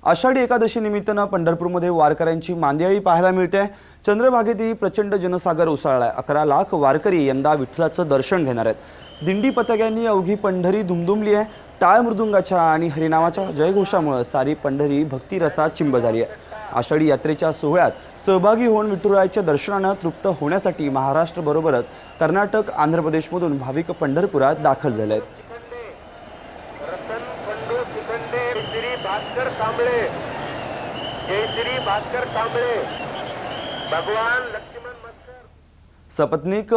आषाढी एकादशी निमित्तानं पंढरपूरमध्ये वारकऱ्यांची मांदियाळी पाहायला मिळते। चंद्रभागेतही प्रचंड जनसागर उसळलाय। 11 लाख वारकरी यंदा विठ्ठलाचं दर्शन घेणार आहेत। दिंडी पथकांनी अवघी पंढरी दुमदुमली आहे। टाळ मृदुंगाच्या आणि हरिनामाच्या जयघोषामुळे सारी पंढरी भक्तिरसात चिंब झाली आहे। आषाढी यात्रेच्या सोहळ्यात सहभागी होऊन विठुरायाच्या दर्शनाने तृप्त होण्यासाठी महाराष्ट्र बरोबरच कर्नाटक, आंध्र प्रदेशमधून भाविक पंढरपुरात दाखल झाले आहेत। सपत्नीक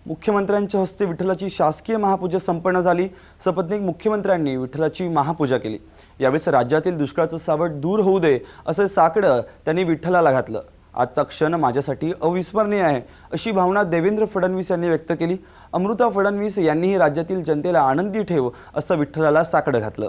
मुख्यमंत्र्यांच्या हस्ते विठ्ठलाची शासकीय महापूजा संपन्न झाली। सपत्नीक मुख्यमंत्र्यांनी विठ्ठलाची महापूजा केली। यावेळी राज्यातील दुष्काळाचं सावट दूर होऊ दे असे साकडं त्यांनी विठ्ठलाला घातलं। आजचा क्षण माझ्यासाठी अविस्मरणीय आहे अशी भावना देवेंद्र फडणवीस यांनी व्यक्त केली। अमृता फडणवीस यांनीही राज्यातील जनतेला आनंदी ठेव असं विठ्ठलाला साकडं घातलं।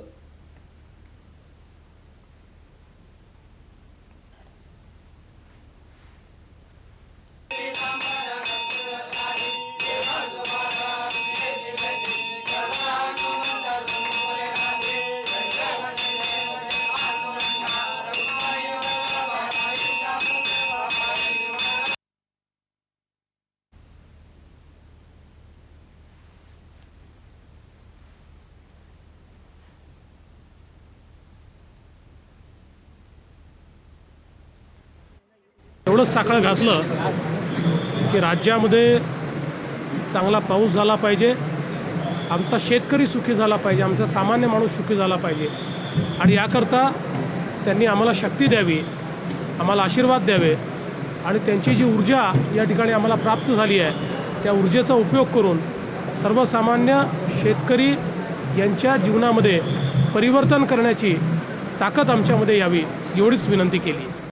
एवढं साखळ घातलं की राज्यामध्ये चांगला पाऊस झाला पाहिजे, आमचा शेतकरी सुखी झाला पाहिजे, आमचा सामान्य माणूस सुखी झाला पाहिजे आणि याकरता त्यांनी आम्हाला शक्ती द्यावी, आम्हाला आशीर्वाद द्यावे आणि त्यांची जी ऊर्जा या ठिकाणी आम्हाला प्राप्त झाली आहे त्या ऊर्जेचा उपयोग करून सर्वसामान्य शेतकरी यांच्या जीवनामध्ये परिवर्तन करण्याची ताकद आमच्यामध्ये यावी एवढीच विनंती केली।